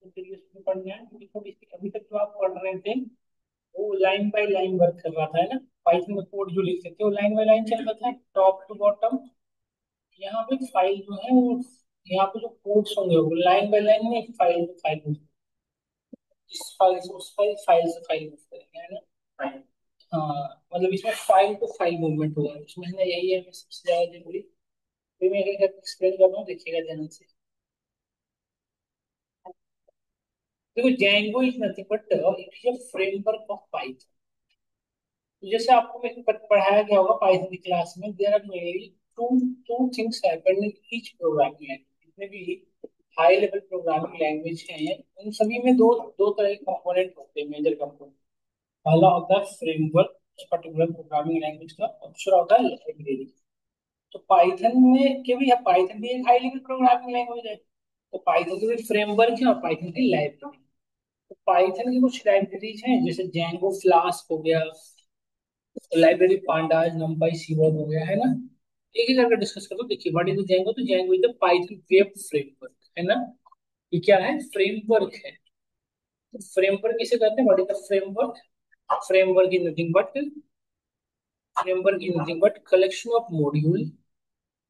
Introduce में पढ़ना है। देखो अभी तक जो आप पढ़ रहे थे वो लाइन बाय लाइन वर्क कर रहा था, है ना। पाइथन में कोड जो लिखते थे वो लाइन बाय लाइन चल रहा था, टॉप टू बॉटम। यहाँ पे फाइल जो है वो, यहाँ पे जो कोड्स होंगे वो लाइन बाय लाइन में फाइल टू फाइल, इस फाइल से उस फाइल, फाइल से फाइल मूव करेंगे, है ना। हाँ, मतलब इसमें फाइल टू फाइल मूवमेंट होगा, उसमें है ना, यही है सबसे ज्यादा जरूरी। फिर मैं एक एक्सप्लेन कर रहा हूँ, देखिएगा ध्यान से। देखो, Django is nothing but it is a framework of Python. तो जैसे आपको मैं पढ़ाया गया होगा पाइथन की क्लास में, there are mainly two two things happen in each programming language. जितने भी हाई लेवल प्रोग्रामिंग लैंग्वेज हैं उन सभी में दो दो तरह के कंपोनेंट होते हैं, मेजर कंपोनेंट। पहला होता है फ्रेमवर्क उस पर्टिकुलर प्रोग्रामिंग लैंग्वेज का, और दूसरा होता है लाइब्रेरी। तो पाइथन में के भी है, पाइथन भी एक हाई लेवल प्रोग्रामिंग लैंग्वेज है, तो पाइथन के भी फ्रेमवर्क है और पाइथन की लाइब्रेरी। तो पाइथन की कुछ लाइब्रेरीज हैं, जैसे जैंगो फ्लास्क हो गया, लाइब्रेरी पांडाज नंपाई सीवर्ड हो गया, है ना। एक एक करके डिस्कस करो। देखिए, व्हाट इज जैंगो? तो Django is the Python web framework, है ना। ये क्या है? फ्रेमवर्क है। तो फ्रेमवर्क किसे कहते हैं? What is the framework? Framework is nothing but, framework is nothing but collection of module,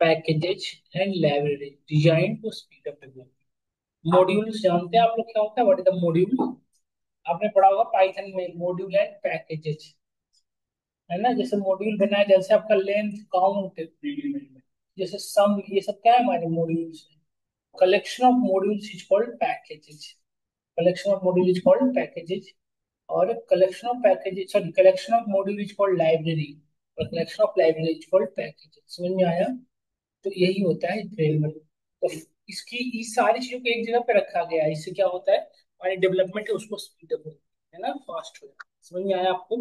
packages and library design to speed up development. Modules जानते हैं आप लोग क्या होता है? What is the module? आपने पढ़ा होगा पाइथन में, मॉड्यूल एंड पैकेजेज, है ना। जैसे मॉड्यूल बनाया, जैसे आपका लेंथ, काउंट, जैसे सम, ये सब क्या है? हमारे modules. Collection of modules is called packages. Collection of module is called packages. और collection of packages, sorry, collection of module is called library. और collection of library is called packages. समझ में आया? तो यही होता है फ्रेमवर्क। तो इसकी इस सारी चीजों को एक जगह पे रखा गया है, इससे क्या होता है? हमारी डेवलपमेंट है उसको स्पीड अप होती है ना, फास्ट हो जाता है। समझ में आया आपको?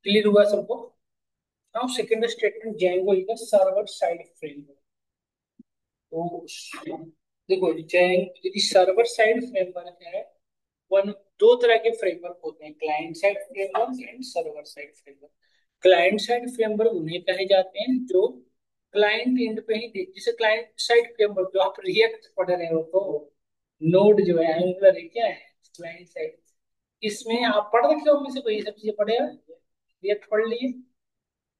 क्लियर हुआ सबको? Now second statement, Django is a server side framework। तो देखो, यदि सर्वर साइड फ्रेमवर्क है, वन, दो तरह के फ्रेमवर्क होते हैं, client side framework and server side framework. Client side framework उन्हें कहे जाते हैं जो क्लाइंट एंड पे ही जैसे क्लाइंट साइड फ्रेमवर्क जो आप रिएक्ट पढ़ रहे हो, तो नोड जो है एंगुलर है, क्या है? Client side. इसमें आप पढ़ रखे हो में से कोई ये सब चीजें पढ़े हो? रिएक्ट पढ़ लिए?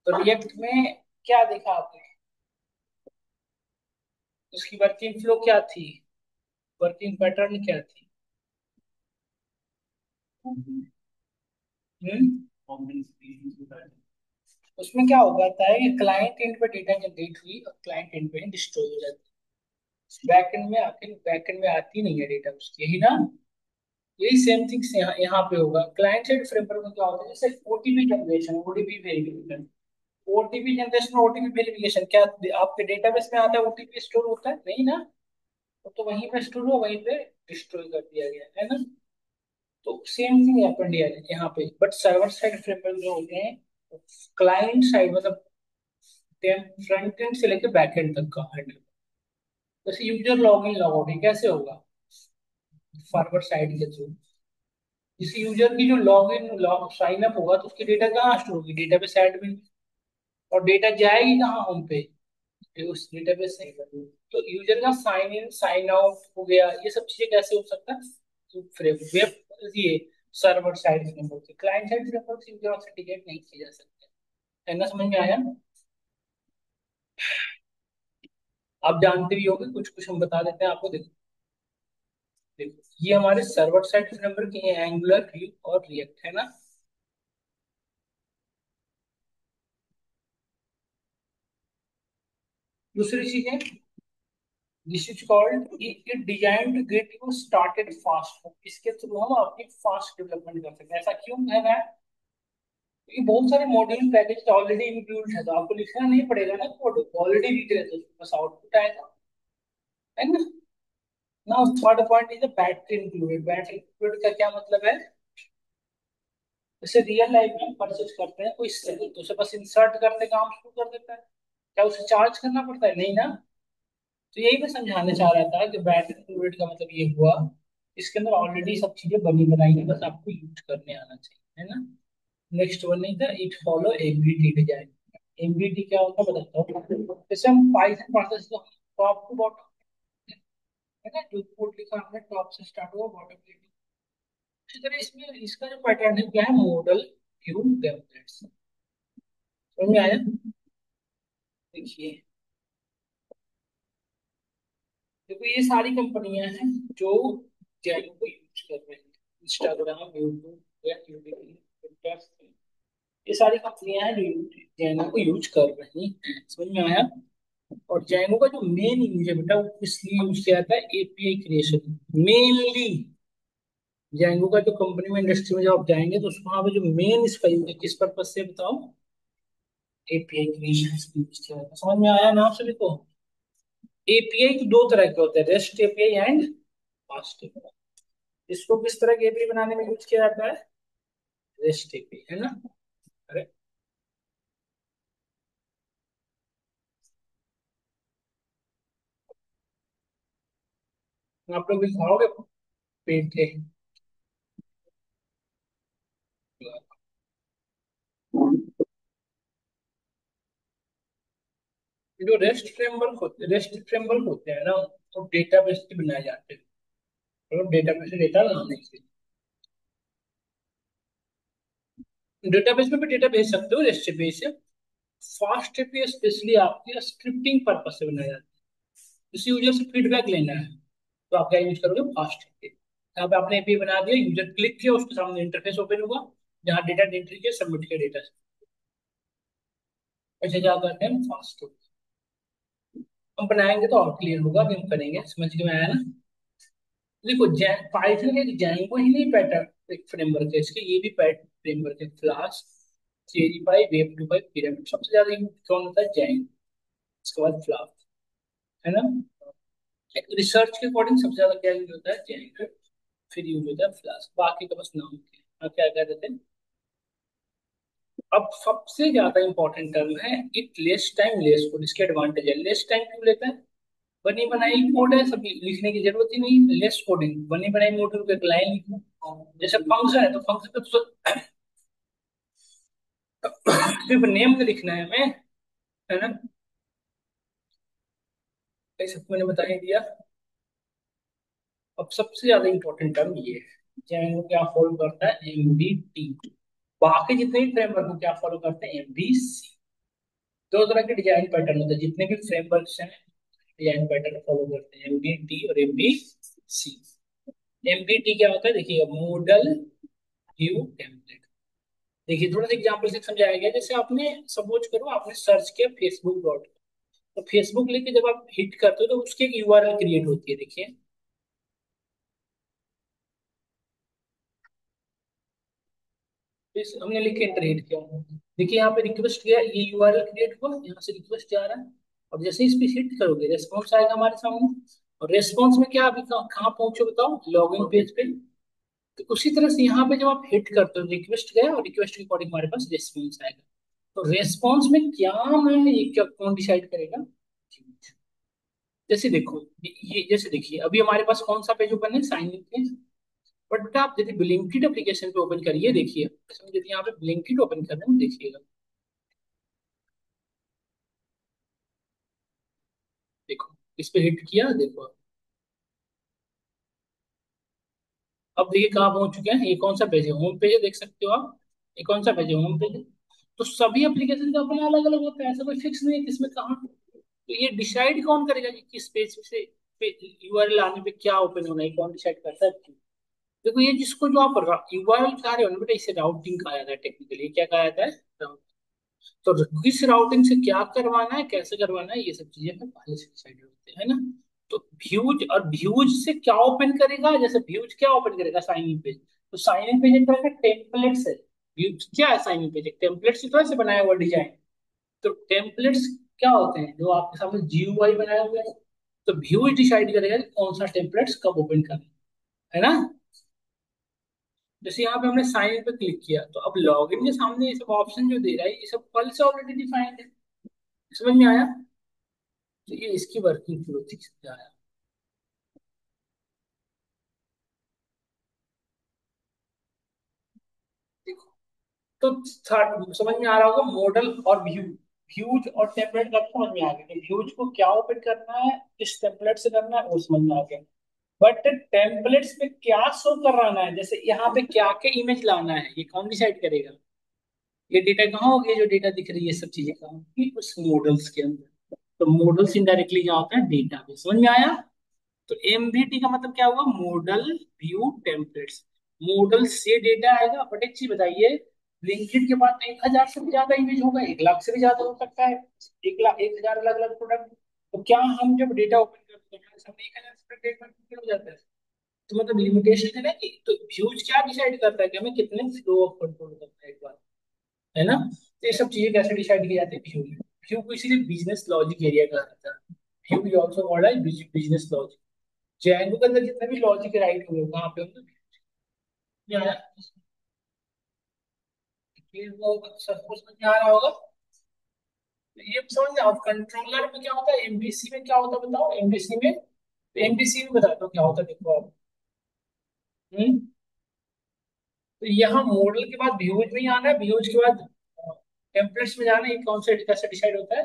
तो रिएक्ट में क्या देखा आपने? उसकी वर्किंग फ्लो क्या थी? वर्किंग पैटर्न क्या थी? हम्म उसमें क्या हो जाता है कि क्लाइंट एंड पे डेटा जनरेट हुई और क्लाइंट एंड पे डिस्ट्रॉय हो जाती है, बैक एंड में आती नहीं है डेटा उसकी, यही ना। यही सेम थिंग्स यहाँ यहाँ पे होगा। क्लाइंट साइड फ्रेमवर्क में क्या होता है? जैसे OTP generation, OTP verification. OTP generation, OTP verification क्या आपके डेटाबेस में आता है? ओटीपी स्टोर होता है नहीं ना। तो वहीं पे स्टोर हुआ, वहीं पे डिस्ट्रॉय कर दिया गया, है ना। तो सेम थिंग हैपेंड यहाँ पे, बट सर्वर साइड फ्रेमवर्क जो होते हैं, क्लाइंट साइड मतलब फ्रंट एंड से लेकर बैक एंड तक का हैंडल। जैसे user log in log out कैसे होगा? फॉरवर्ड साइड के थ्रू। जैसे यूजर की जो log in log sign up होगा तो उसकी डेटा कहाँ स्टोर होगी? Database admin. और डेटा जाएगी कहाँ? होम पे, उस डेटाबेस से। तो यूजर का साइन इन साइन आउट हो गया, ये सब चीजें कैसे हो सकता है? तो वेब, ये सर्वर साइड फ्रेमवर्क से, क्लाइंट साइड फ्रेमवर्क से यूजर ऑथेंटिकेट नहीं किया जा सकता, है ना। समझ में आया? आप जानते भी होंगे, कुछ कुछ हम बता देते हैं आपको। देखो, देखो ये हमारे सर्वर साइड फ्रेमवर्क ये एंगुलर, व्यू और रिएक्ट, है ना। दूसरी चीज है, this is called it design to get you started fast. इसके थ्रू हम अपनी फास्ट डेवलपमेंट कर सकते हैं। ऐसा क्यों है ना? क्योंकि बहुत सारे मॉड्यूल पैकेज ऑलरेडी इंक्लूड है, तो आपको लिखना नहीं पड़ेगा ना कोड, ऑलरेडी लिख रहे थे, बस आउटपुट आएगा, है ना। Now third point is the battery included. Battery included का क्या मतलब है? जैसे रियल लाइफ में परचेज करते हैं कोई सेल, तो उसे बस इंसर्ट करते काम शुरू कर देता है, क्या उसे चार्ज करना पड़ता है? नहीं ना। तो यही मैं समझाना चाह रहा था कि बैटरी इंक्लूडेड का मतलब ये हुआ, इसके अंदर ऑलरेडी सब चीजें बनी बनाई है, बस आपको यूज करने आना चाहिए, है ना। Next one is the it follow MBT design. MBT क्या होता है बताता हूँ। जैसे हम पाइथन पढ़ते हैं तो टॉप टू बॉटम है ना, जो कोड लिखा आपने टॉप से स्टार्ट हुआ बॉटम पे। इसी तरह इसमें इसका जो पैटर्न है क्या है, मॉडल व्यू टेम्पलेट्स। समझ में आया? देखिए, देखो ये सारी कंपनियां हैं जो जैनो को यूज कर रहे हैं। इंस्टाग्राम, यूट्यूब या यूट्यूब, ये सारी कंपनियां हैं जो जैनो को यूज कर रही हैं। समझ में आया? और जैनो का जो मेन यूज है बेटा, वो इसलिए यूज किया जाता है एपीआई क्रिएशन मेनली। जैंगो का जो कंपनी में इंडस्ट्री में जब आप जाएंगे तो वहां पे जो मेन इसका यूज है किस पर्पज से बताओ, एपीआई क्रिएशन यूज किया जाता है। समझ में आया नाम सभी को? एपीआई तो दो तरह के होते हैं, rest API and fast API. इसको किस तरह के एपीआई बनाने में यूज किया जाता है, रेस्ट एपीआई, है ना? अरे, आप लोग भी खाओगे पेट के? जो रेस्ट फ्रेमवर्क होते हैं ना, तो डेटाबेस से बनाए जाते हैं। मतलब डेटाबेस से डेटा लाने के लिए, डेटाबेस में भी डेटा भेज सकते हो रेस्ट एपीआई से। फास्ट एपीआई स्पेशली आपके स्क्रिप्टिंग पर्पज से बनाया जाता है। किसी यूजर से फीडबैक लेना है तो आप क्या यूज करोगे, फास्ट एपीआई। यहाँ पे आपने एपीआई बना दिया, यूजर क्लिक किया, उसके सामने इंटरफेस ओपन होगा जहाँ डेटा एंट्री किया, सबमिट किया डेटा। ऐसे क्या करते हैं फास्ट। हम बनाएंगे तो और क्लियर होगा, अभी हम करेंगे, समझ में आया ना? देखो, पाइथन एक जैंगो ही नहीं पैटर्न एक फ्रेमवर्क है, इसके ये भी फ्रेमवर्क है, फ्लास्क, थ्योरीफाई, वेब टू पाई, पिरामिड। सबसे ज्यादा यूज कौन होता है, जैंगो। उसके बाद फ्लास्क, है ना? रिसर्च के अकॉर्डिंग सबसे ज्यादा क्या यूज होता है, जैंगो। फिर यूज होता है फ्लास्क, बाकी तो बस नाम के। हाँ, क्या कह रहे थे? अब सबसे ज्यादा इंपॉर्टेंट टर्म है it less time less code. इसके एडवांटेज है, लेस टाइम क्यों लेता है, बनी बनाई कोड है, सभी लिखने की जरूरत ही नहीं, लेस कोडिंग, बनी बनाई मॉड्यूल को एक लाइन लिखो। जैसे फंक्शन है तो फंक्शन पे तो सिर्फ नेम में लिखना है हमें, है ना? ये सब मैंने बता ही दिया। अब सबसे ज्यादा इंपॉर्टेंट टर्म ये है, जैंगो क्या फॉलो करता है, एमबीटी। बाकी जितने भी फ्रेमवर्क को क्या फॉलो करते हैं, एमबीसी। दो तरह के डिजाइन पैटर्न होते हैं जितने भी फ्रेमवर्क्स हैं, डिजाइन पैटर्न फॉलो करते हैं, एमबीटी और एमबीसी। एमबीटी क्या होता है, देखिए, मॉडल व्यू टेम्पलेट। देखिए, थोड़ा सा एग्जांपल से समझाया गया, जैसे आपने सपोज करो आपने सर्च किया facebook.com, तो फेसबुक लेके जब आप हिट करते हो तो उसकी एक यूआरएल क्रिएट होती है, देखिए। हमने लिख के एंटर हिट किया, देखिए यहाँ पे रिक्वेस्ट किया, ये यूआरएल क्रिएट हुआ, यहाँ से रिक्वेस्ट जा रहा है। और जैसे इस पे हिट करोगे रेस्पॉन्स आएगा हमारे सामने। और रेस्पॉन्स में क्या, अभी कहाँ पहुंचो बताओ, लॉगिन पेज पे। तो उसी तरह से यहाँ पे जब आप हिट करते हो, रिक्वेस्ट गया और रिक्वेस्ट के अकॉर्डिंग हमारे पास रेस्पॉन्स आएगा। तो रेस्पॉन्स में क्या है, ये क्या कौन डिसाइड करेगा? जैसे देखो, ये जैसे देखिए, अभी हमारे पास कौन सा पेज ओपन है, साइन इन पेज। बट बेटा आप यदि ब्लिंकिट एप्लीकेशन पे ओपन करिए, देखिए, यदि यहाँ पे ब्लिंकिट ओपन कर रहे हैं, देखिएगा, देखो, इस पे हिट किया, देखो। अब देखिए कहाँ पहुंच चुके हैं, ये कौन सा पेज है, होम पेज है, देख सकते हो आप। ये कौन सा पेज है, होम पेज है। तो सभी एप्लीकेशन का अपना अलग अलग होता है, ऐसा कोई फिक्स नहीं है किसमें कहाँ। तो ये डिसाइड कौन करेगा कि किस पेज से यूआरएल आने पे क्या ओपन होना है, कौन डिसाइड करता है? देखो, ये जिसको जो आप यूआरएल कह रहे हो ना बेटा, इसे राउटिंग कहा जाता है टेक्निकली। क्या कहा जाता है, routing। तो किस राउटिंग से क्या करवाना है, कैसे करवाना है, ये सब चीजें हमें पहले से डिसाइड होते हैं, है ना? तो व्यूज, और व्यूज से क्या ओपन करेगा, जैसे व्यूज क्या ओपन करेगा, साइन इन पेज। तो साइन इन पेज एक तरह का टेम्पलेट्स है। व्यूज क्या है, साइन इन पेज एक टेम्पलेट्स की तरह से बनाया हुआ डिजाइन। तो टेम्पलेट्स क्या होते हैं, जो आपके सामने जीयूआई बनाए हुए हैं। तो व्यूज डिसाइड करेगा कि कौन सा टेम्पलेट्स कब ओपन करना है ना? जैसे यहाँ पे हमने साइन इन पे क्लिक किया, तो अब लॉगिन के सामने ये सब ऑप्शन जो दे रहा है, ये सब कल से ऑलरेडी डिफाइंड है। समझ में आया? तो ये इसकी वर्किंग फ्लो थी, समझाया। देखो, तो थर्ड समझ में आ रहा होगा, मॉडल और व्यू। व्यूज और टेम्पलेट का समझ में आ गया कि व्यूज को क्या ओपन करना है, किस टेम्पलेट से करना है, वो समझ में आ गया। बट टेम्पलेट्स पे क्या शो कराना है, जैसे यहाँ पे क्या क्या इमेज लाना है, ये कौन डिसाइड करेगा? ये डेटा कहाँ होगी, जो डेटा दिख रही है, सब चीजें कहाँ होगी? उस मॉडल्स के अंदर। तो मॉडल्स इनडायरेक्टली क्या होता है, डेटा पे। समझ में आया? तो एमवीटी का मतलब क्या हुआ, मॉडल व्यू टेम्पलेट्स। मॉडल से डेटा आएगा। बट एक चीज बताइए, लिंक्डइन के पास 1,000 से भी ज्यादा इमेज होगा, 1 लाख से भी ज्यादा हो सकता है, 1 लाख 1,000 अलग अलग प्रोडक्ट। तो क्या हम जब डेटा ओपन करते हैं सब 1,000 से डेटा हो जाता है? तो मतलब लिमिटेशन है ना कि, तो व्यूज क्या डिसाइड करता है कि हमें कितने फ्लो ऑफ कंट्रोल करना है एक बार, है ना? तो ये सब चीजें कैसे डिसाइड की जाती है व्यू में? व्यू को इसीलिए बिजनेस लॉजिक एरिया कहा जाता है। View is also called as business logic. Django के अंदर जितने भी लॉजिक राइट हुए कहाँ पे होंगे, क्या है? ये वो सबको समझ में आ रहा होगा। तो ये समझ में, अब कंट्रोलर में क्या होता है, एमबीसी में क्या होता है बताओ, एमबीसी में, एमबीसी में बताता हूँ क्या होता है, देखो आप। हम्म। तो यहाँ मॉडल के बाद व्यूज में ही आना है, व्यूज के बाद टेम्पलेट्स में जाना है, ये कौन से कैसे डिसाइड होता है?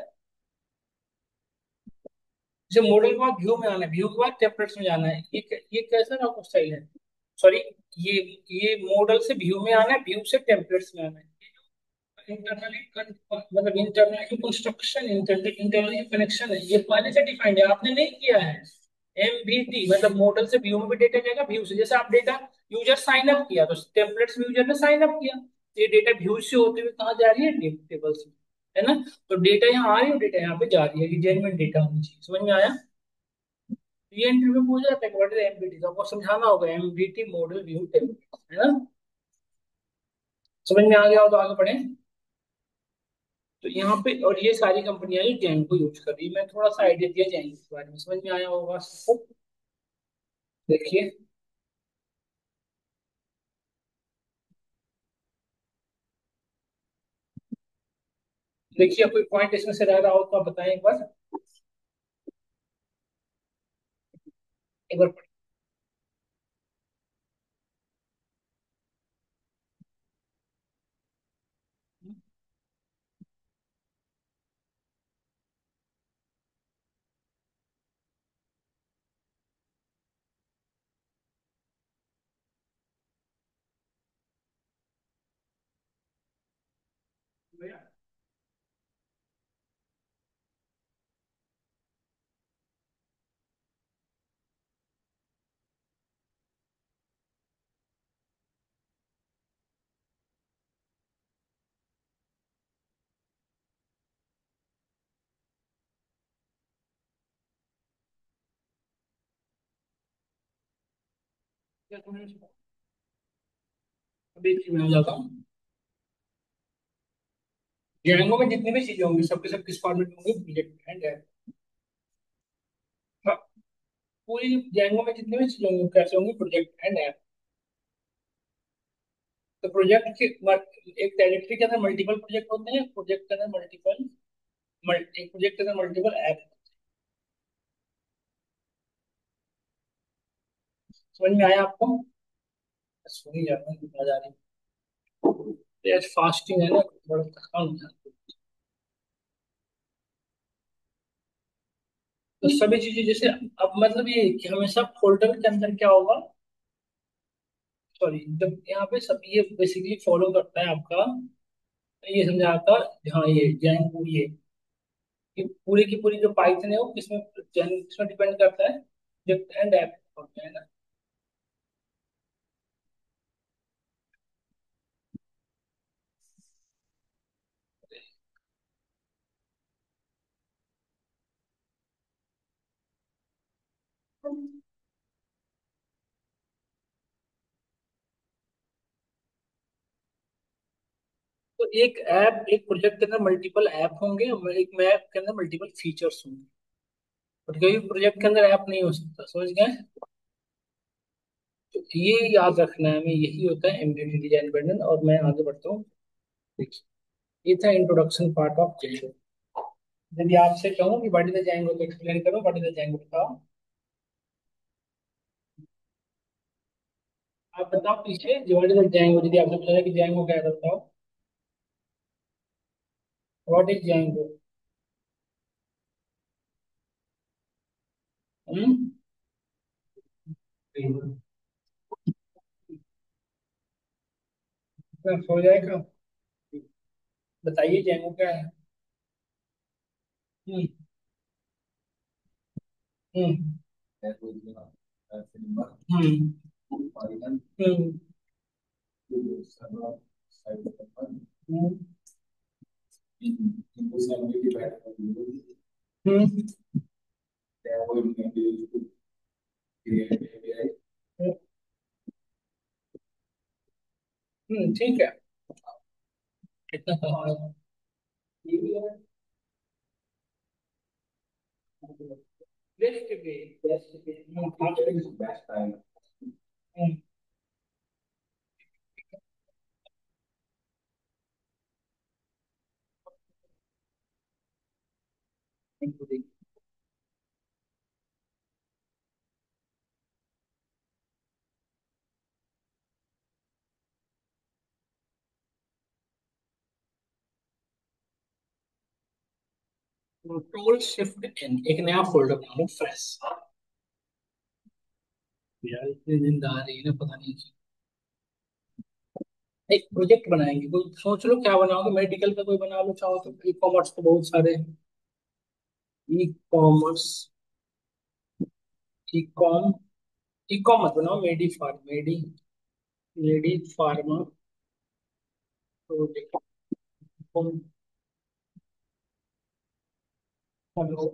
जैसे मॉडल के बाद व्यू में आना है, व्यू के बाद टेम्पलेट्स में जाना है, ये कैसा ना स्टाइल है? सॉरी, ये ये मॉडल से व्यू में आना है, व्यू से टेम्पलेट्स में आना है। इंटरनली मतलब इंटरनली कंस्ट्रक्शन, इंटरनली कनेक्शन है, ये पहले से डिफाइंड है, आपने नहीं किया है। एमवीटी मतलब मॉडल से व्यू में भी डेटा जाएगा, व्यू से जैसे आप डेटा, यूजर साइन अप किया तो टेम्पलेट्स में यूजर ने साइन अप किया, तो ये डेटा व्यू से होते हुए कहाँ जा रही है, टेबल्स में, है ना? तो डेटा यहाँ आ रही है, डेटा यहाँ पे जा रही है, ये जेन्युइन डेटा होनी चाहिए। समझ में आया? ये इंटरव्यू में पूछा जाता है व्हाट इज एमबीटी, तो आपको समझाना होगा एमबीटी मॉडल व्यू टेम्पलेट, है ना? समझ में आ गया हो तो आगे बढ़े। तो यहाँ पे, और ये सारी कंपनियां जो जैंगो यूज कर रही है, मैं थोड़ा सा आइडिया दिया जैंगो के बारे में, समझ में आया होगा सबको? देखिए, देखिए कोई पॉइंट इसमें से रह रहा हो तो आप बताएं एक बार, एक बार पढ़िए। क्या तुमने अभी एक चीज मैं जाता हूँ, जैंगो में जितनी भी चीजें होंगी सबके सब किस फॉर्मेट में होंगे, प्रोजेक्ट एंड ऐप। हाँ, पूरी जैंगो में जितनी भी चीजें होंगी वो कैसे होंगी, प्रोजेक्ट एंड ऐप। तो प्रोजेक्ट के एक डायरेक्टरी के अंदर मल्टीपल प्रोजेक्ट होते हैं, प्रोजेक्ट के अंदर मल्टीपल, एक प्रोजेक्ट के अंदर मल्टीपल ऐप। समझ में आया आपको? सुन ही जाता हूँ, मजा आ रही है। आज फास्टिंग है ना, थोड़ा थकान हो जाती है। तो सभी चीजें जैसे, अब मतलब ये कि हमेशा फोल्डर के अंदर क्या होगा, सॉरी, जब यहाँ पे सब ये बेसिकली फॉलो करता है आपका, ये समझा आपका। हाँ, ये जैन ये पूरी की पूरी जो पाइथन है वो किसमें, किसमें डिपेंड करता है, प्रोजेक्ट एंड ऐप होता है ना। तो एक ऐप, एक प्रोजेक्ट के अंदर मल्टीपल ऐप होंगे, और एक ऐप के अंदर मल्टीपल फीचर्स होंगे, और कोई प्रोजेक्ट के अंदर ऐप नहीं हो सकता। समझ गए? तो ये याद रखना है हमें, यही होता है एमबीटी डिजाइन पैटर्न। और मैं आगे बढ़ता हूँ। देखिए, ये था इंट्रोडक्शन पार्ट ऑफ जेंगो। यदि आपसे कहूँ कि व्हाट इज द जेंगो, तो एक्सप्लेन करो व्हाट इज द जेंगो, बताओ। आप बताओ पीछे, जो व्हाट इज द जेंगो, यदि आपसे पूछा जाए कि जेंगो क्या है तो बताओ। What is Django? हम्म। हो जाएगा। बताइए जैंगो क्या है? हम्म। हम्म। हम्म। हम्म। हम्म। हम्म। ठीक है। कितना था? लिस्ट भी। हम्म। कंट्रोल शिफ्ट एन, एक नया फोल्डर बना लो फ्रेश। यार इतनी नींद आ रही है ना, पता नहीं क्यों। एक प्रोजेक्ट बनाएंगे, कोई सोच लो क्या बनाओगे, मेडिकल का कोई बना लो चाहो तो, ई कॉमर्स तो बहुत सारे हैं। E commerce. E com. E com मत बनाओ, medi pharm, medi, medi pharma project. Hello.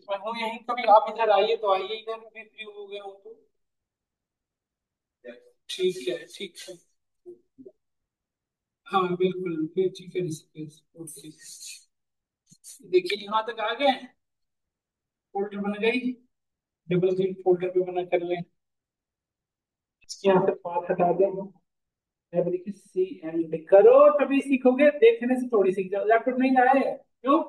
मैं हूँ यहीं, कभी आप इधर आइए तो आइए, इधर भी फ्री हो गए हो तो। ठीक है, ठीक है। हाँ बिल्कुल, फिर ठीक है ऋषिकेश, ओके। देखिए यहाँ तक आ गए, फोल्डर बन गई, डबल क्लिक फोल्डर पे बना कर लें। इसके यहाँ से पाथ हटा दें। अब देखिए सी एम पे करो तभी सीखोगे, देखने से थोड़ी सीख जाओ। लैपटॉप नहीं लाए हैं? क्यों?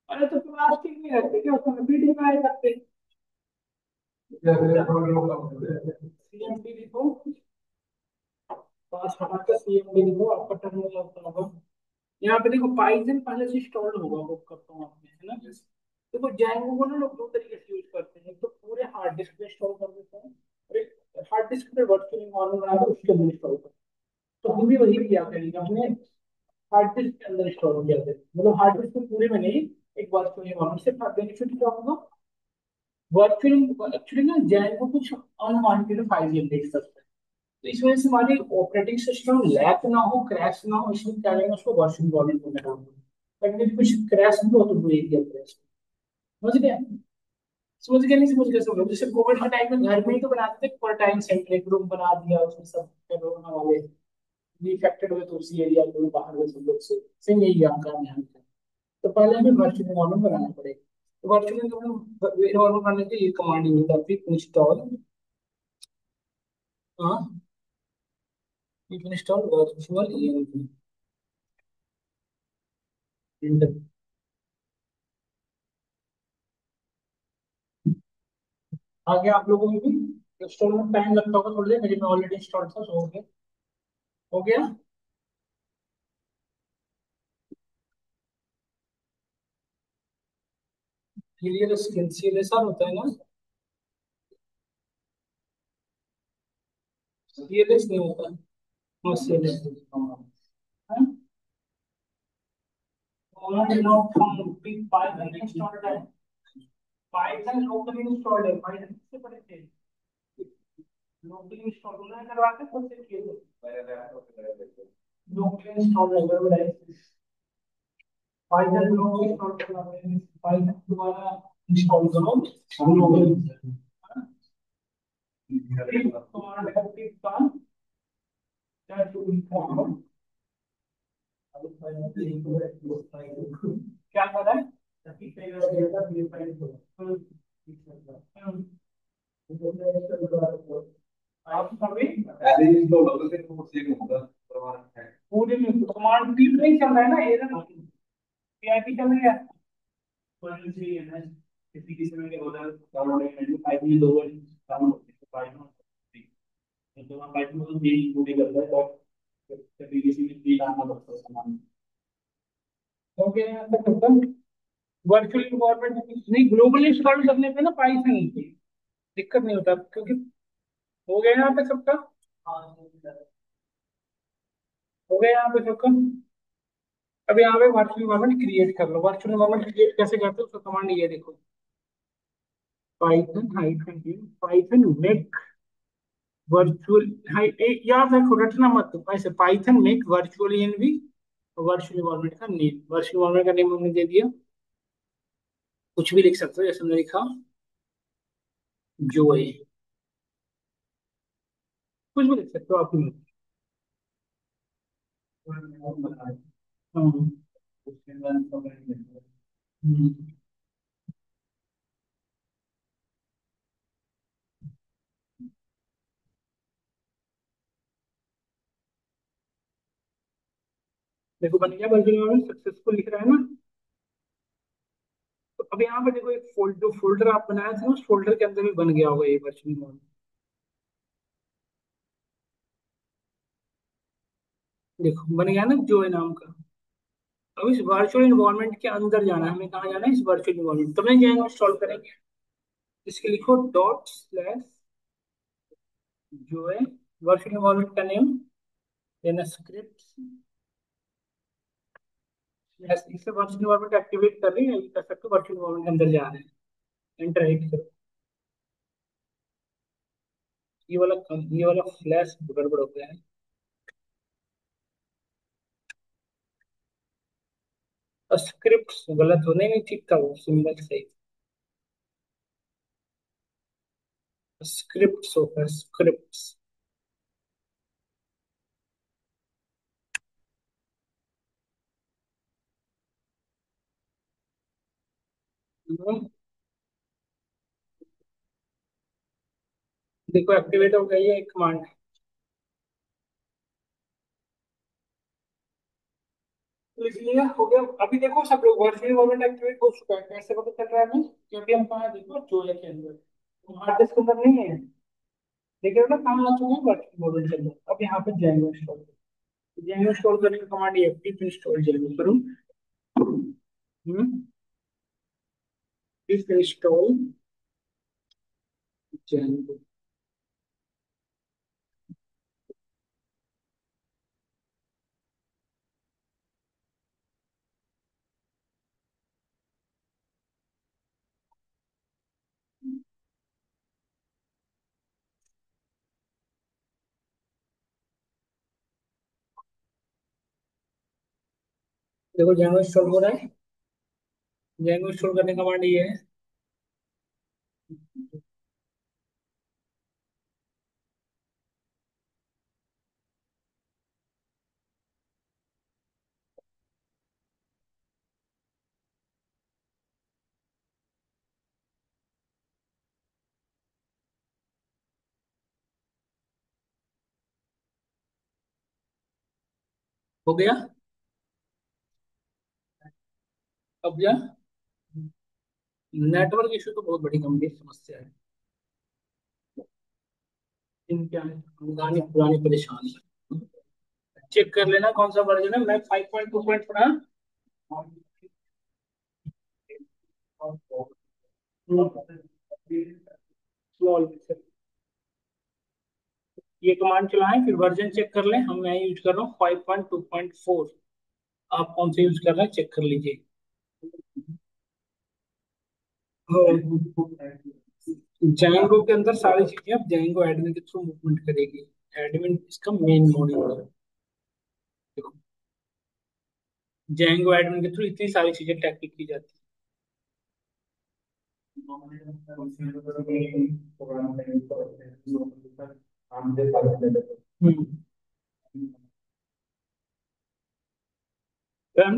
अरे तो प्लास्टिक नहीं रखते क्या उसमें, पीडी में आए करते। सीएमडी लिखो, पास हटाकर सीएमडी लिखो, आपका टर्मिनल ओपन होगा। यहाँ पे देखो पाइथन पहले से इंस्टॉल्ड होगा, वो करता हूँ आपने, है ना। देखो जैंगो को ना लोग दो तरीके से यूज करते हैं, एक तो पूरे हार्ड डिस्क पे इंस्टॉल कर देते हैं, और एक हार्ड डिस्क पे वर्चुअल एनवायरनमेंट बना के उसके अंदर इंस्टॉल करते हैं। तो हम भी वही किया करेंगे, अपने हार्ड डिस्क के अंदर इंस्टॉल किया करेंगे, मतलब हार्ड डिस्क को पूरे में नहीं, एक वर्चुअल एनवायरनमेंट से। बेनिफिट क्या होगा, वर्चुअल एक्चुअली ना जैंगो कुछ अनवांटेड फाइल देख सकते हैं, तो इस वजह से हमारी ऑपरेटिंग सिस्टम लैग ना हो, क्रैश ना हो, इसलिए क्या करेंगे, उसको वर्चुअल एनवायरनमेंट में डाल देंगे, ताकि यदि कुछ क्रैश भी हो तो वो एरिया क्रैश। समझ गए? समझ गए नहीं समझ गए, समझ जैसे कोविड के टाइम में घर में ही तो बनाते थे, क्वारंटाइन सेंटर एक रूम बना दिया, उसमें सब कोरोना वाले भी इफेक्टेड हुए तो उसी एरिया को बाहर गए सब लोग से। सेम यही काम काम यहाँ पे। तो पहले हमें वर्चुअल एनवायरनमेंट बनाना पड़ेगा। तो वर्चुअल एनवायरनमेंट बनाने के लिए ये कमांड यूज आती है, इंस्टॉल। हाँ, इंस्टॉल वर्चुअल एनवायरनमेंट। आगे आप लोगों में भी इंस्टॉल में टाइम लगता होगा थोड़ी देर, मेरे में ऑलरेडी इंस्टॉल था, सो हो गया। हो गया। क्लियर स्किन सीएलएसआर होता है ना? सीएलएस नहीं होता। हाँ CLS. Command not found pick Python installed है। पाइथन लोकली इंस्टॉल्ड है, पाइथन से पढ़े थे। लोकली इंस्टॉल होना करवाते खुद से किए थे। लोकली इंस्टॉल है गड़बड़ है। पाइथन लोकली इंस्टॉल करवाते हैं, पाइथन दोबारा इंस्टॉल करो हम लोग। कमांड है पिक का दैट टू इंफॉर्म। क्या कर रहा है? आप सभी पूरे में कमांड पी नहीं चल रहा है ना, एरर पीआईपी चल रही है। कोई नहीं है ना, किसी किसी में क्या होता है, डाउनलोड है फाइल में दो डाउनलोड होते हैं फाइल में, तो वहाँ फाइल में तो यही पूरी करता है, तो कभी किसी में भी डालना पड़ता है सामान। ओके यहाँ तक खत्म। वर्चुअल इन्वायरमेंट नहीं, ग्लोबल इंस्टॉल करने पे ना पाइथन की दिक्कत नहीं होता, क्योंकि हो गया यहाँ पे सबका। हो गया यहाँ पे सबका। अब यहाँ पे वर्चुअल इन्वायरमेंट क्रिएट कर लो। वर्चुअल इन्वायरमेंट क्रिएट कैसे करते हो, उसका कमांड ये देखो, Python hyphen Python make virtual. याद रखो, रटना मत ऐसे, Python make virtual env, virtual environment का नेम, वर्चुअल इन्वायरमेंट का नेम हमने दे दिया। कुछ भी लिख सकते हो, जैसे हमने लिखा जो है, कुछ भी लिख सकते हो आप ही। हाँ। हम्म। देखो बन गया, वर्चुअल इन्वायरमेंट सक्सेसफुल लिख रहा है ना। तो अब यहाँ पे देखो, एक जो फोल्डर आप बनाया था उस फोल्डर के अंदर भी बन गया होगा ये वर्चुअल इन्वायरमेंट। देखो बन गया ना जो है नाम का। अब इस वर्चुअल इन्वायरमेंट के अंदर जाना है, हमें कहाँ जाना है, इस वर्चुअल इन्वायरमेंट तो नहीं जाएंगे, इंस्टॉल करेंगे। इसके लिखो डॉट स्लैश जो है वर्चुअल इन्वायरमेंट का नेम, देना स्क्रिप्ट। इससे वर्चुअल इन्वायरमेंट एक्टिवेट कर रही है, कर सकते हो वर्चुअल इन्वायरमेंट के अंदर जा रहे हैं, एंटर हिट करो। ये वाला फ्लैश गड़बड़ हो गया है। स्क्रिप्ट गलत होने नहीं, ठीक था वो सिंबल सही। स्क्रिप्ट होता है, स्क्रिप्ट। देखो एक्टिवेट हो गई है एक कमांड। तो इसलिए हो गया। अभी देखो सब लोग वर्चुअल इन्वायरमेंट एक्टिवेट हो चुका है, कैसे पता चल रहा है हमें, क्योंकि हम कहाँ देखो जोया के अंदर, हार्ड डिस्क के अंदर नहीं है। देखिए ना कहाँ आ चुके हैं वर्चुअल इन्वायरमेंट के अंदर। अब यहाँ पे जेंगो इंस्टॉल, जेंगो इंस्टॉल करने का कमांड ये पिप इंस्टॉल जेंगो करूँ। पिप इंस्टॉल जेंगो। देखो जेंगो इंस्टॉल हो रहा है। जेंगो इंस्टॉल करने का कमांड ये है। हो गया। अब जा, नेटवर्क इशू तो बहुत बड़ी गंभीर समस्या है। इनके पुरानी पुरानी परेशानी। चेक कर लेना कौन सा वर्जन है, मैं 5.2 पढ़ा। स्मॉल। ये कमांड चलाएं, फिर वर्जन चेक कर लें। मैं यूज कर रहा हूँ 5.2.4। आप कौन सा यूज कर रहे हैं चेक कर लीजिए। जैंगो के अंदर सारी चीजें अब जैंगो एडमिन के थ्रू मूवमेंट करेगी। एडमिन इसका मेन मॉड्यूल है। देखो, जैंगो एडमिन के थ्रू इतनी सारी चीजें टैकल की जाती है। डन।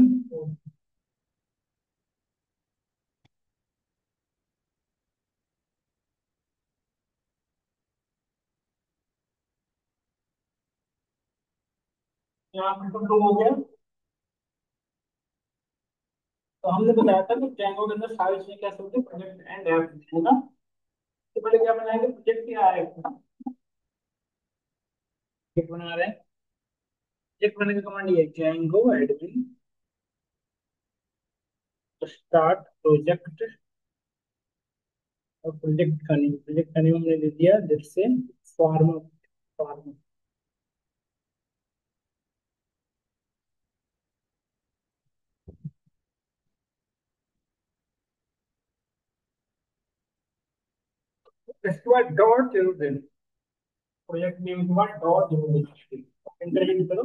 यहाँ पे तो हो गया। तो हमने बताया था कि Django के अंदर सारी चीजें कैसे होती है, प्रोजेक्ट एंड ऐप, है ना। तो पहले क्या बनाएंगे, प्रोजेक्ट क्या है, प्रोजेक्ट बना रहे हैं। प्रोजेक्ट बनाने का कमांड ये है, Django admin स्टार्ट प्रोजेक्ट। और प्रोजेक्ट का नेम हमने दे दिया जैसे फार्म। फार्म इसके बाद डॉट जरूर देना। प्रोजेक्ट नेम के बाद डॉट जरूर देना। इंटर करो।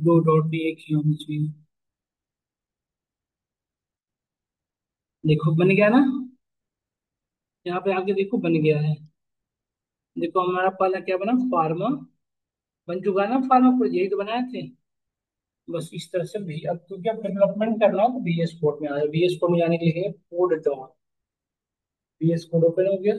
दो डॉट भी एक ही होनी चाहिए। देखो बन गया ना। यहाँ पे आके देखो बन गया है। देखो हमारा पहला क्या बना, फार्मा। बन चुका है ना फार्मा, पर यही तो बनाए थे। बस इस तरह से भी, अब क्योंकि अब डेवलपमेंट करना हो तो VS कोड में आ जाए। VS कोड में जाने के लिए code dot. VS code open हो गया।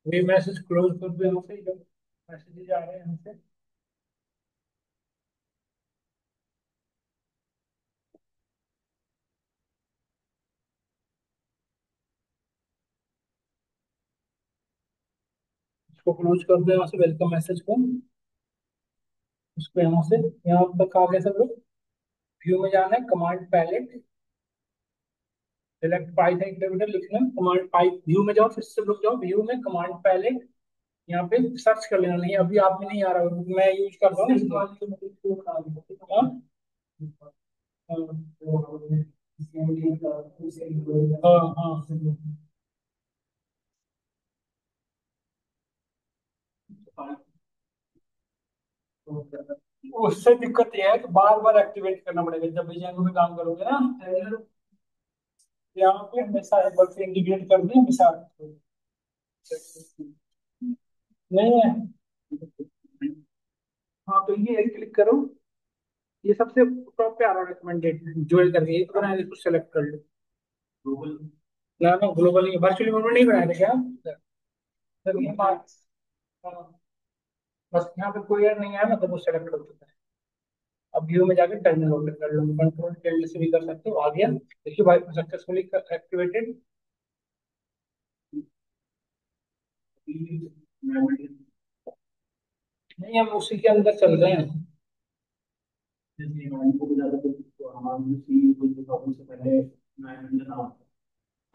वे मैसेज क्लोज कर दो यहाँ से, जब मैसेजेस आ रहे हैं यहाँ से। इसको क्लोज कर दो यहाँ से, वेलकम मैसेज को। उसको यहाँ से, यहाँ तक आ गया सब लोग। व्यू में जाना है, command palette, select Python interpreter लिखना है। कमांड पाइप व्यू में जाओ, फिर से लोग जाओ व्यू में, कमांड पैलेट। यहाँ पे सर्च कर लेना। नहीं अभी आप में नहीं आ रहा होगा, मैं यूज कर रहा हूँ इसको। हाँ हाँ हाँ हाँ। उससे दिक्कत यह है कि बार बार एक्टिवेट करना पड़ेगा जब भी Django में काम करोगे ना। यहाँ पे हमेशा एक बार से इंटीग्रेट कर दें हमेशा। नहीं है। हाँ तो ये क्लिक करो। ये सबसे टॉप पे आ रहा है रिकमेंडेड, ज्वाइन करके एक बनाया, इसको सेलेक्ट कर लो। ना ना ग्लोबल वर्चुअली मेमोरी नहीं बनाया था क्या सर, ये बात। हाँ, बस यहाँ पे कोई error नहीं आया ना, तो वो सेलेक्ट कर चुका है। अब व्यू में जाकर टर्मिनल ओपन कर लो, कंट्रोल टिल्ड से भी कर सकते हो। आ गया, देखिए भाई सक्सेसफुली एक्टिवेटेड। नहीं हम उसी के अंदर चल रहे हैं।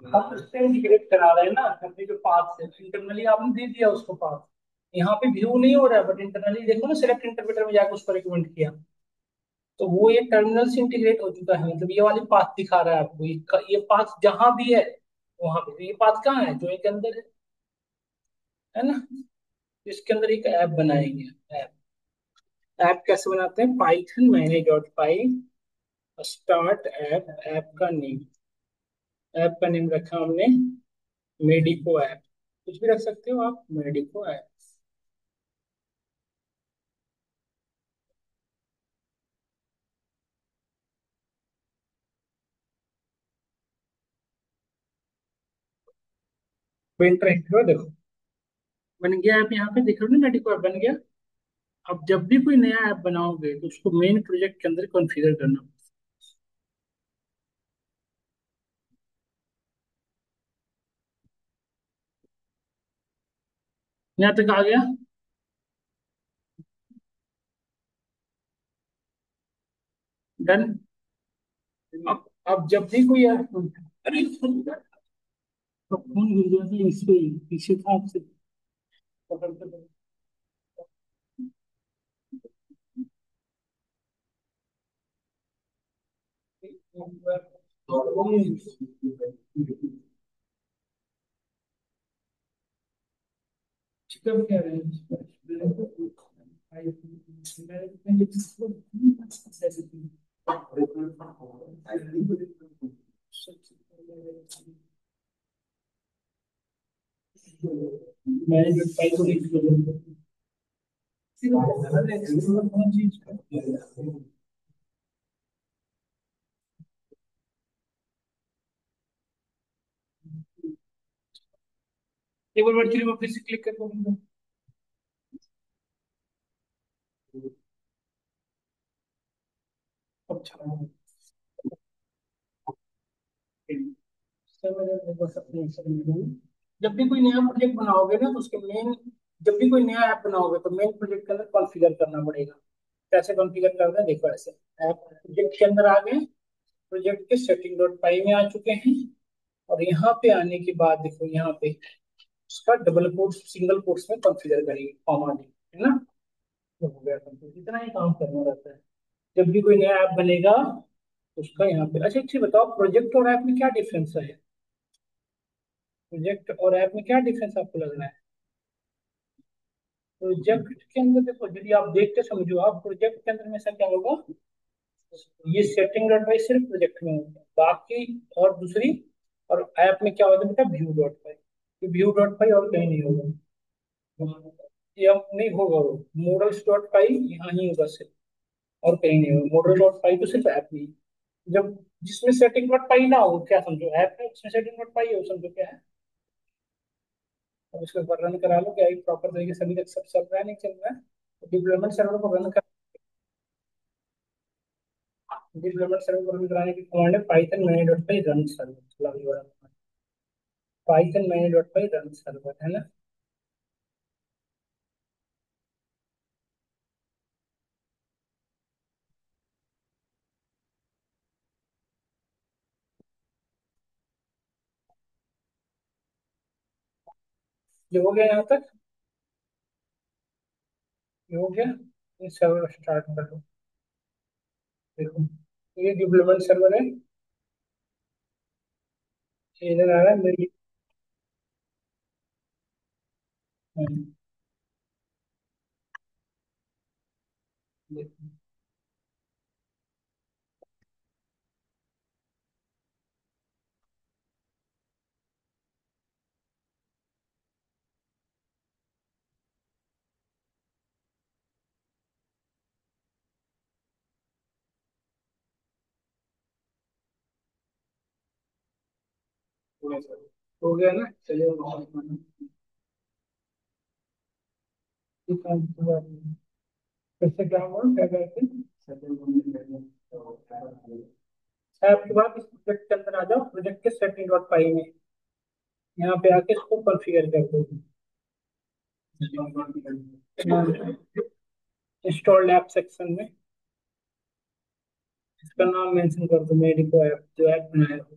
हम उससे इंटीग्रेट करा रहे हैं ना अपने जो पाथ से, इंटरनली आपने दे दिया उसको पाथ। यहाँ पे व्यू नहीं हो रहा है, बट इंटरनली देखो ना, सिलेक्ट इंटरप्रेटर में जाकर उसको रिकमेंड किया। तो वो ये टर्मिनल से इंटीग्रेट हो चुका है, मतलब ये वाली पाथ दिखा रहा है आपको। ये पाथ जहां भी है वहां पे, तो ये पाथ कहाँ है, जो एक अंदर है ना। इसके अंदर एक ऐप बनाएंगे। ऐप, ऐप कैसे बनाते हैं, पाइथन मैंने डॉट पाई स्टार्ट ऐप। ऐप का नेम, ऐप का नेम रखा हमने मेडिको ऐप। कुछ भी रख सकते हो आप, मेडिको ऐप। इंटरेस्ट हो देखो। बन गया ऐप, यहाँ पे देख रहे हो ना, मेडिको ऐप बन गया। अब जब भी कोई नया ऐप बनाओगे तो उसको मेन प्रोजेक्ट के अंदर कॉन्फ़िगर करना। यहाँ तक आ गया। डन। अब जब भी कोई ऐप, अरे तो फोन गिर गया था इस पे ही, पीछे था आपसे पकड़ते चिकन कह रहे हैं। मैंने जो पाई को रीच कर एक बार वर्चुअली मैं फिर से क्लिक कर दूंगा। अच्छा, जब भी कोई नया प्रोजेक्ट बनाओगे ना तो उसके मेन, जब भी कोई नया ऐप बनाओगे तो मेन प्रोजेक्ट के अंदर कॉन्फ़िगर करना पड़ेगा। कैसे कॉन्फ़िगर करना है देखो, ऐसे ऐप प्रोजेक्ट के अंदर आ गए, प्रोजेक्ट के सेटिंग डॉट पाई में आ चुके हैं, और यहाँ पे आने के बाद देखो यहाँ पे उसका डबल कोट्स सिंगल कोट्स में कॉन्फ़िगर करेंगे, कॉमा दी, है ना। तो हो गया complete। इतना ही काम करना रहता है जब भी कोई नया ऐप बनेगा तो उसका यहाँ पे। अच्छा, एक चीज बताओ, प्रोजेक्ट और ऐप में क्या डिफरेंस है? प्रोजेक्ट और ऐप में क्या डिफरेंस आपको लग रहा है? प्रोजेक्ट के अंदर देखो, यदि आप देख के समझो, आप प्रोजेक्ट के अंदर में ऐसा क्या होगा, ये सेटिंग डॉट वाई सिर्फ प्रोजेक्ट में होगा, बाकी और दूसरी, और ऐप में क्या होता है बेटा, view dot Y. View dot Y और कहीं नहीं होगा, ये अब नहीं होगा, वो मॉडल्स डॉट पाई यहाँ ही होगा सिर्फ, और कहीं नहीं होगा। मॉडल डॉट पाई तो सिर्फ ऐप में ही। जब जिसमें सेटिंग डॉट पाई ना हो क्या समझो, ऐप है उसमें सेटिंग डॉट पाई हो समझो क्या है। अब इसको एक बार रन करा लो, क्या ये प्रॉपर तरीके से अभी तक सब चल रहा है नहीं चल रहा है। डिप्लोयमेंट सर्वर को रन कर, डिप्लोयमेंट सर्वर को रन कराने की कमांड है पाइथन मैनी डॉट पाई रन सर्वर, चला अभी वाला पाइथन मैनी डॉट पाई रन सर्वर, है ना। ये हो गया यहाँ तक, ये हो गया। ये सर्वर स्टार्ट कर दो, देखो ये डिप्लोयमेंट सर्वर है, ये इधर आ रहा है मेरी। हम्म, देखो, हो गया ना, चलिए फिर से क्या हुआ, क्या कहते हैं। आपके बाद इस प्रोजेक्ट के अंदर आ जाओ, प्रोजेक्ट के सेटिंग डॉट पाई में, यहाँ पे आके इसको कॉन्फ़िगर कर दो। इंस्टॉल्ड ऐप सेक्शन में इसका नाम मेंशन कर दो, मेडिको ऐप जो ऐप बनाया हो,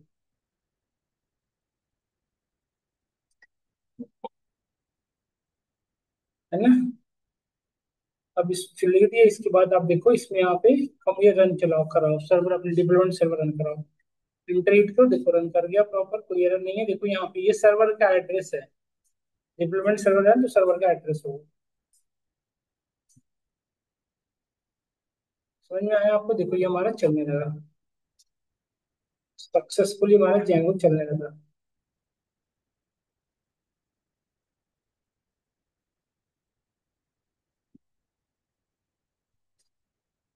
है ना। अब इस लिख दिया, इसके बाद आप देखो इसमें यहाँ पे हम ये रन चलाओ कराओ, सर्वर अपने डिप्लोयमेंट सर्वर रन कराओ, इंटरनेट को देखो रन कर गया प्रॉपर, कोई एरर नहीं है। देखो यहाँ पे ये सर्वर का एड्रेस है, डिप्लोयमेंट सर्वर है तो सर्वर का एड्रेस होगा। समझ में आया आपको? देखो ये हमारा चलने लगा, सक्सेसफुली हमारा जेंगो चलने लगा।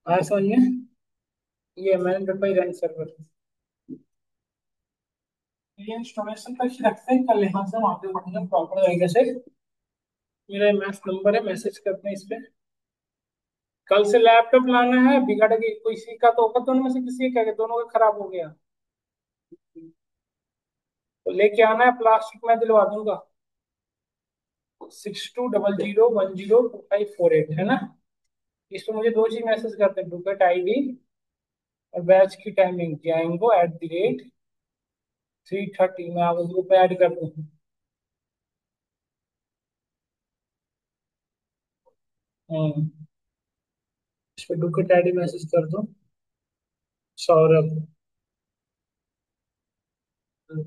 आया समझ में? ये मैंने डॉट बाई रन सर्वर, ये इंस्टॉलेशन का रखते हैं कल, यहाँ से वहाँ पे बढ़िया प्रॉपर तरीके से मेरा एमएस नंबर है, मैसेज करते हैं इस पे। कल से लैपटॉप लाना है, बिगड़ गई कोई सी का तो होगा, दोनों में से किसी का, दोनों का खराब हो गया तो लेके आना है, प्लास्टिक में दिलवा दूंगा। 6200102548 है ना। इस पे मुझे दो चीज मैसेज करते हैं, डुकेट आईडी और बैच की टाइमिंग, जाएंगो @3:30 में, आप उसको पे ऐड कर दूँ। हम्म, इस पे डुकेट आईडी मैसेज कर दो। सौरभ। 10।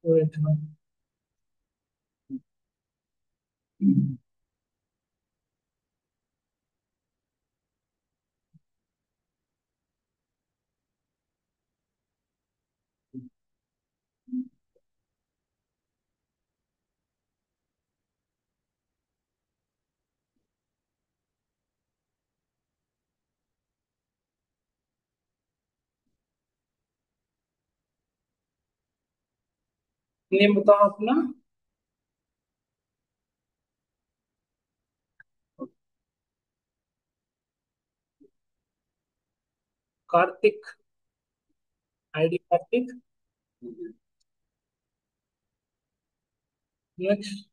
वेट। नेम बताओ अपना। Kartik. ID Kartik. Next.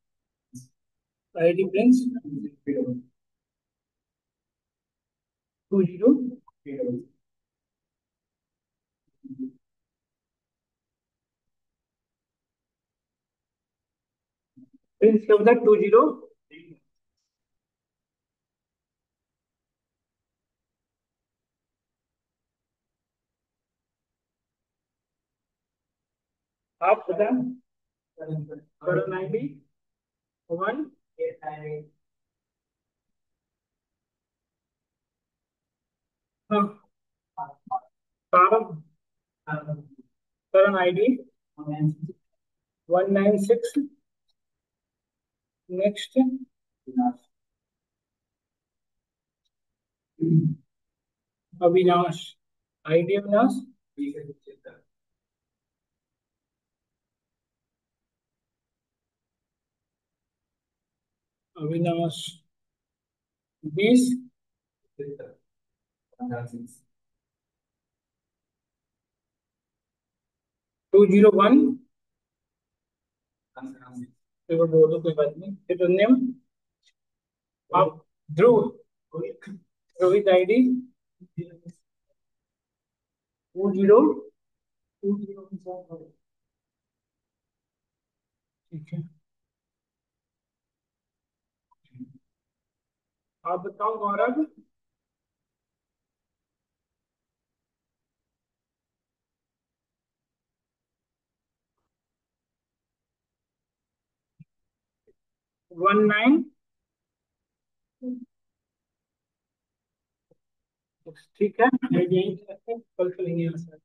ID Prince. 20। Prince क्या बता, 20। आप बता। करण आईडी 1। हाँ। कारण। Karan ID 196। Next. Avinash. ID Avinash. Avinash 20। 201। एक बार बोल दो, कोई बात नहीं, फिर नेम। आप। ध्रुव। रोहित आईडी 20। ठीक है। आप बताओ गौरव। 19। ठीक है, यही कल चलेंगे यहाँ से।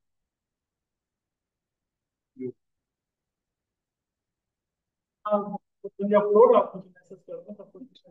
हाँ, मुझे अपलोड, आप मुझे मैसेज कर दो सब कुछ।